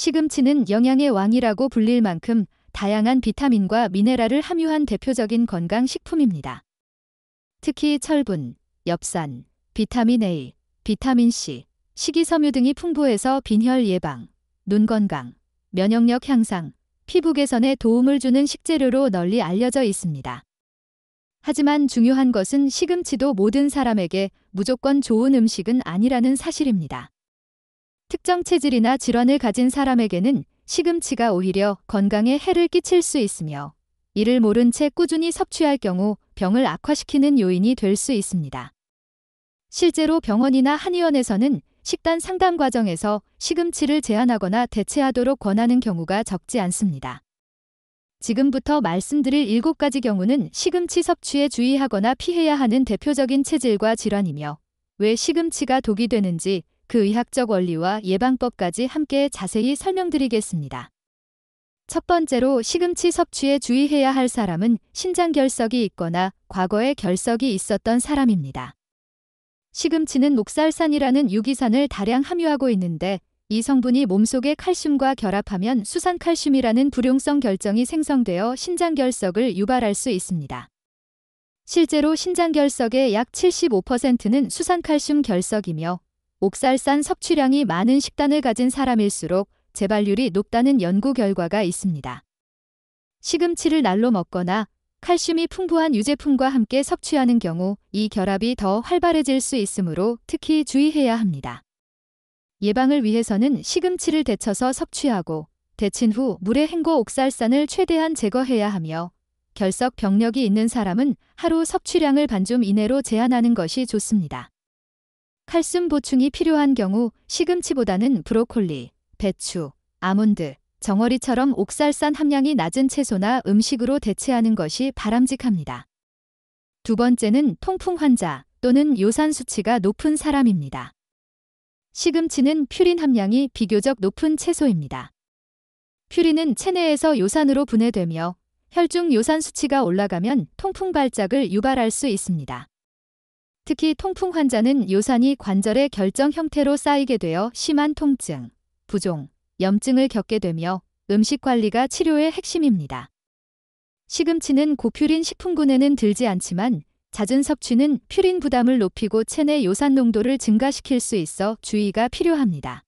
시금치는 영양의 왕이라고 불릴 만큼 다양한 비타민과 미네랄을 함유한 대표적인 건강식품입니다. 특히 철분, 엽산, 비타민 A, 비타민 C, 식이섬유 등이 풍부해서 빈혈 예방, 눈 건강, 면역력 향상, 피부 개선에 도움을 주는 식재료로 널리 알려져 있습니다. 하지만 중요한 것은 시금치도 모든 사람에게 무조건 좋은 음식은 아니라는 사실입니다. 특정 체질이나 질환을 가진 사람에게는 시금치가 오히려 건강에 해를 끼칠 수 있으며, 이를 모른 채 꾸준히 섭취할 경우 병을 악화시키는 요인이 될 수 있습니다. 실제로 병원이나 한의원에서는 식단 상담 과정에서 시금치를 제한하거나 대체하도록 권하는 경우가 적지 않습니다. 지금부터 말씀드릴 7가지 경우는 시금치 섭취에 주의하거나 피해야 하는 대표적인 체질과 질환이며, 왜 시금치가 독이 되는지 그 의학적 원리와 예방법까지 함께 자세히 설명드리겠습니다. 첫 번째로 시금치 섭취에 주의해야 할 사람은 신장결석이 있거나 과거에 결석이 있었던 사람입니다. 시금치는 옥살산이라는 유기산을 다량 함유하고 있는데, 이 성분이 몸속의 칼슘과 결합하면 수산칼슘이라는 불용성 결정이 생성되어 신장결석을 유발할 수 있습니다. 실제로 신장결석의 약 75%는 수산칼슘 결석이며, 옥살산 섭취량이 많은 식단을 가진 사람일수록 재발률이 높다는 연구 결과가 있습니다. 시금치를 날로 먹거나 칼슘이 풍부한 유제품과 함께 섭취하는 경우 이 결합이 더 활발해질 수 있으므로 특히 주의해야 합니다. 예방을 위해서는 시금치를 데쳐서 섭취하고, 데친 후 물에 헹궈 옥살산을 최대한 제거해야 하며, 결석 병력이 있는 사람은 하루 섭취량을 반줌 이내로 제한하는 것이 좋습니다. 칼슘 보충이 필요한 경우 시금치보다는 브로콜리, 배추, 아몬드, 정어리처럼 옥살산 함량이 낮은 채소나 음식으로 대체하는 것이 바람직합니다. 두 번째는 통풍 환자 또는 요산 수치가 높은 사람입니다. 시금치는 퓨린 함량이 비교적 높은 채소입니다. 퓨린은 체내에서 요산으로 분해되며, 혈중 요산 수치가 올라가면 통풍 발작을 유발할 수 있습니다. 특히 통풍 환자는 요산이 관절의 결정 형태로 쌓이게 되어 심한 통증, 부종, 염증을 겪게 되며 음식 관리가 치료의 핵심입니다. 시금치는 고퓨린 식품군에는 들지 않지만 잦은 섭취는 퓨린 부담을 높이고 체내 요산 농도를 증가시킬 수 있어 주의가 필요합니다.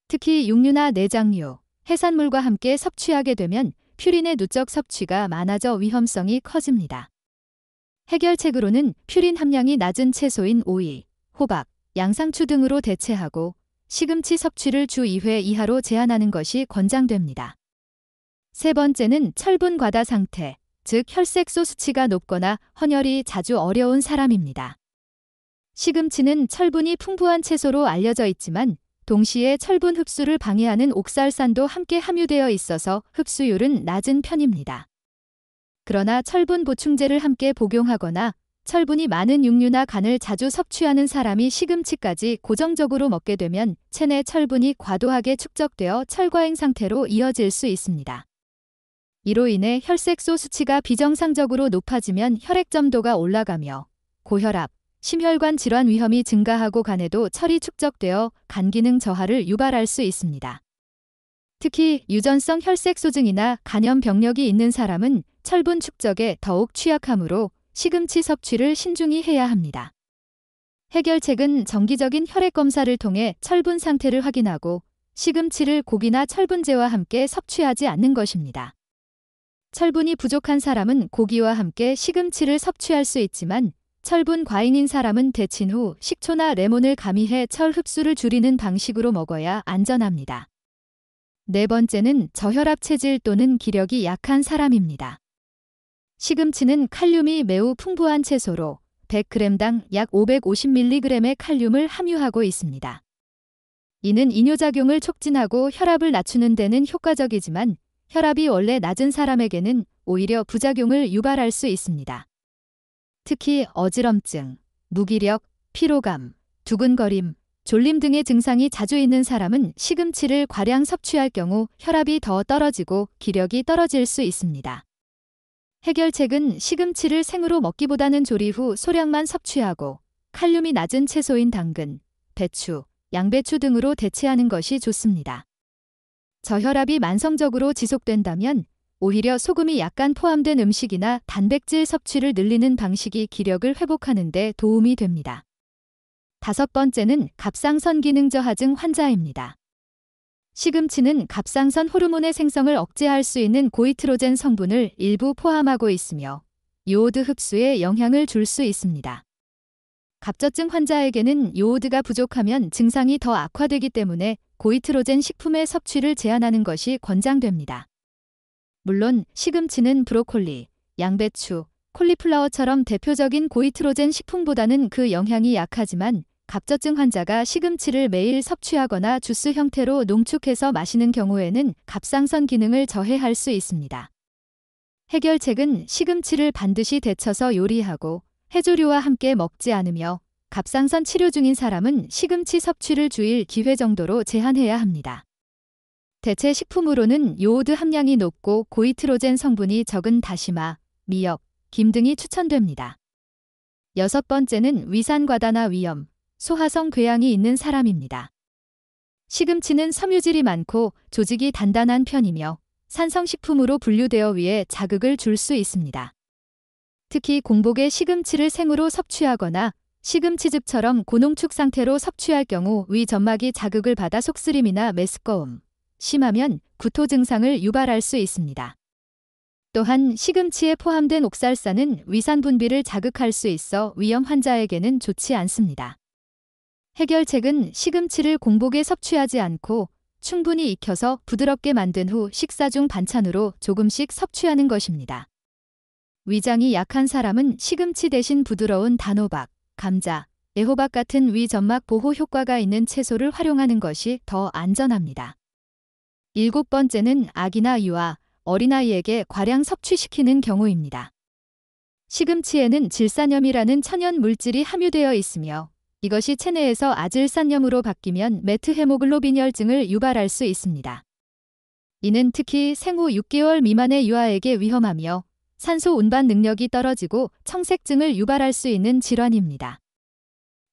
특히 육류나 내장류, 해산물과 함께 섭취하게 되면 퓨린의 누적 섭취가 많아져 위험성이 커집니다. 해결책으로는 퓨린 함량이 낮은 채소인 오이, 호박, 양상추 등으로 대체하고 시금치 섭취를 주 2회 이하로 제한하는 것이 권장됩니다. 세 번째는 철분 과다 상태, 즉 혈색소 수치가 높거나 헌혈이 자주 어려운 사람입니다. 시금치는 철분이 풍부한 채소로 알려져 있지만 동시에 철분 흡수를 방해하는 옥살산도 함께 함유되어 있어서 흡수율은 낮은 편입니다. 그러나 철분 보충제를 함께 복용하거나 철분이 많은 육류나 간을 자주 섭취하는 사람이 시금치까지 고정적으로 먹게 되면 체내 철분이 과도하게 축적되어 철과행 상태로 이어질 수 있습니다. 이로 인해 혈색소 수치가 비정상적으로 높아지면 혈액점도가 올라가며 고혈압, 심혈관 질환 위험이 증가하고 간에도 철이 축적되어 간 기능 저하를 유발할 수 있습니다. 특히 유전성 혈색소증이나 간염 병력이 있는 사람은 철분 축적에 더욱 취약하므로 시금치 섭취를 신중히 해야 합니다. 해결책은 정기적인 혈액 검사를 통해 철분 상태를 확인하고 시금치를 고기나 철분제와 함께 섭취하지 않는 것입니다. 철분이 부족한 사람은 고기와 함께 시금치를 섭취할 수 있지만 철분 과잉인 사람은 데친 후 식초나 레몬을 가미해 철 흡수를 줄이는 방식으로 먹어야 안전합니다. 네 번째는 저혈압 체질 또는 기력이 약한 사람입니다. 시금치는 칼륨이 매우 풍부한 채소로 100g당 약 550mg의 칼륨을 함유하고 있습니다. 이는 이뇨작용을 촉진하고 혈압을 낮추는 데는 효과적이지만 혈압이 원래 낮은 사람에게는 오히려 부작용을 유발할 수 있습니다. 특히 어지럼증, 무기력, 피로감, 두근거림, 졸림 등의 증상이 자주 있는 사람은 시금치를 과량 섭취할 경우 혈압이 더 떨어지고 기력이 떨어질 수 있습니다. 해결책은 시금치를 생으로 먹기보다는 조리 후 소량만 섭취하고 칼륨이 낮은 채소인 당근, 배추, 양배추 등으로 대체하는 것이 좋습니다. 저혈압이 만성적으로 지속된다면 오히려 소금이 약간 포함된 음식이나 단백질 섭취를 늘리는 방식이 기력을 회복하는 데 도움이 됩니다. 5번째는 갑상선 기능 저하증 환자입니다. 시금치는 갑상선 호르몬의 생성을 억제할 수 있는 고이트로젠 성분을 일부 포함하고 있으며 요오드 흡수에 영향을 줄 수 있습니다. 갑저증 환자에게는 요오드가 부족하면 증상이 더 악화되기 때문에 고이트로젠 식품의 섭취를 제한하는 것이 권장됩니다. 물론 시금치는 브로콜리, 양배추, 콜리플라워처럼 대표적인 고이트로젠 식품보다는 그 영향이 약하지만 갑저증 환자가 시금치를 매일 섭취하거나 주스 형태로 농축해서 마시는 경우에는 갑상선 기능을 저해할 수 있습니다. 해결책은 시금치를 반드시 데쳐서 요리하고 해조류와 함께 먹지 않으며 갑상선 치료 중인 사람은 시금치 섭취를 주일 기회 정도로 제한해야 합니다. 대체 식품으로는 요오드 함량이 높고 고이트로젠 성분이 적은 다시마, 미역, 김 등이 추천됩니다. 6번째는 위산과다나 위염, 소화성 궤양이 있는 사람입니다. 시금치는 섬유질이 많고 조직이 단단한 편이며 산성식품으로 분류되어 위에 자극을 줄 수 있습니다. 특히 공복에 시금치를 생으로 섭취하거나 시금치즙처럼 고농축 상태로 섭취할 경우 위 점막이 자극을 받아 속쓰림이나 메스꺼움, 심하면 구토 증상을 유발할 수 있습니다. 또한 시금치에 포함된 옥살산은 위산 분비를 자극할 수 있어 위염 환자에게는 좋지 않습니다. 해결책은 시금치를 공복에 섭취하지 않고 충분히 익혀서 부드럽게 만든 후 식사 중 반찬으로 조금씩 섭취하는 것입니다. 위장이 약한 사람은 시금치 대신 부드러운 단호박, 감자, 애호박 같은 위 점막 보호 효과가 있는 채소를 활용하는 것이 더 안전합니다. 7번째는 아기나 유아, 어린아이에게 과량 섭취시키는 경우입니다. 시금치에는 질산염이라는 천연 물질이 함유되어 있으며 이것이 체내에서 아질산염으로 바뀌면 메트헤모글로빈혈증을 유발할 수 있습니다. 이는 특히 생후 6개월 미만의 유아에게 위험하며 산소 운반 능력이 떨어지고 청색증을 유발할 수 있는 질환입니다.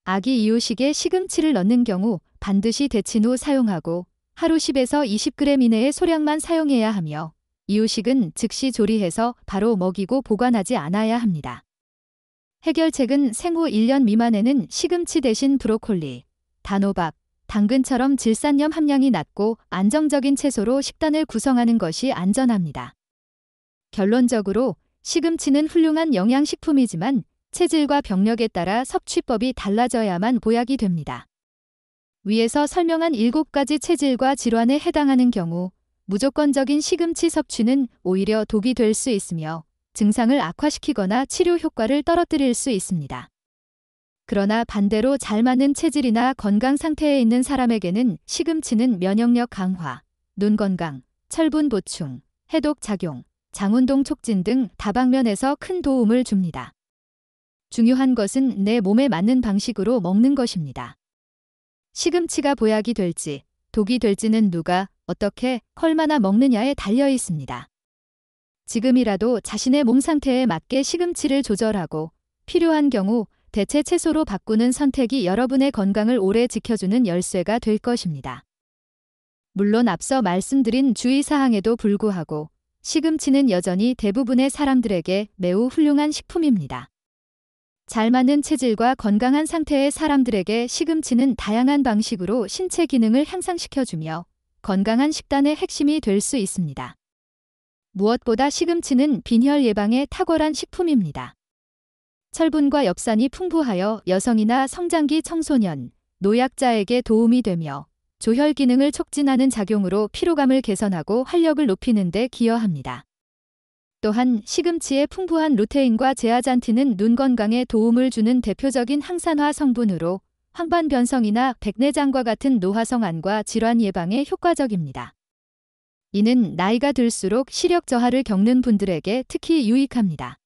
아기 이유식에 시금치를 넣는 경우 반드시 데친 후 사용하고 하루 10에서 20g 이내의 소량만 사용해야 하며 이유식은 즉시 조리해서 바로 먹이고 보관하지 않아야 합니다. 해결책은 생후 1년 미만에는 시금치 대신 브로콜리, 단호박, 당근처럼 질산염 함량이 낮고 안정적인 채소로 식단을 구성하는 것이 안전합니다. 결론적으로 시금치는 훌륭한 영양식품이지만 체질과 병력에 따라 섭취법이 달라져야만 보약이 됩니다. 위에서 설명한 7가지 체질과 질환에 해당하는 경우 무조건적인 시금치 섭취는 오히려 독이 될 수 있으며 증상을 악화시키거나 치료 효과를 떨어뜨릴 수 있습니다. 그러나 반대로 잘 맞는 체질이나 건강 상태에 있는 사람에게는 시금치는 면역력 강화, 눈 건강, 철분 보충, 해독 작용, 장운동 촉진 등 다방면에서 큰 도움을 줍니다. 중요한 것은 내 몸에 맞는 방식으로 먹는 것입니다. 시금치가 보약이 될지, 독이 될지는 누가, 어떻게, 얼마나 먹느냐에 달려 있습니다. 지금이라도 자신의 몸 상태에 맞게 시금치를 조절하고 필요한 경우 대체 채소로 바꾸는 선택이 여러분의 건강을 오래 지켜주는 열쇠가 될 것입니다. 물론 앞서 말씀드린 주의사항에도 불구하고 시금치는 여전히 대부분의 사람들에게 매우 훌륭한 식품입니다. 잘 맞는 체질과 건강한 상태의 사람들에게 시금치는 다양한 방식으로 신체 기능을 향상시켜주며 건강한 식단의 핵심이 될 수 있습니다. 무엇보다 시금치는 빈혈 예방에 탁월한 식품입니다. 철분과 엽산이 풍부하여 여성이나 성장기 청소년, 노약자에게 도움이 되며 조혈 기능을 촉진하는 작용으로 피로감을 개선하고 활력을 높이는 데 기여합니다. 또한 시금치의 풍부한 루테인과 제아잔틴은 눈 건강에 도움을 주는 대표적인 항산화 성분으로 황반변성이나 백내장과 같은 노화성 암과 질환 예방에 효과적입니다. 이는 나이가 들수록 시력 저하를 겪는 분들에게 특히 유익합니다.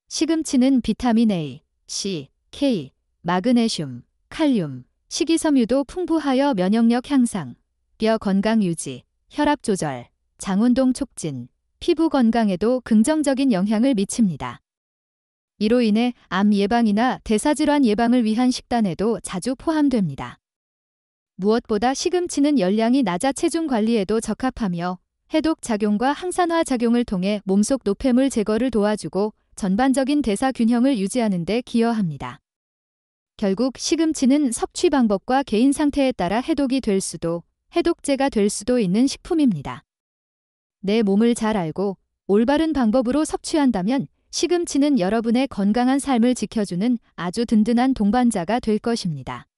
시금치는 비타민 A, C, K, 마그네슘, 칼륨, 식이섬유도 풍부하여 면역력 향상, 뼈 건강 유지, 혈압 조절, 장운동 촉진, 피부 건강에도 긍정적인 영향을 미칩니다. 이로 인해 암 예방이나 대사질환 예방을 위한 식단에도 자주 포함됩니다. 무엇보다 시금치는 열량이 낮아 체중 관리에도 적합하며 해독 작용과 항산화 작용을 통해 몸속 노폐물 제거를 도와주고 전반적인 대사 균형을 유지하는 데 기여합니다. 결국 시금치는 섭취 방법과 개인 상태에 따라 해독이 될 수도, 해독제가 될 수도 있는 식품입니다. 내 몸을 잘 알고 올바른 방법으로 섭취한다면 시금치는 여러분의 건강한 삶을 지켜주는 아주 든든한 동반자가 될 것입니다.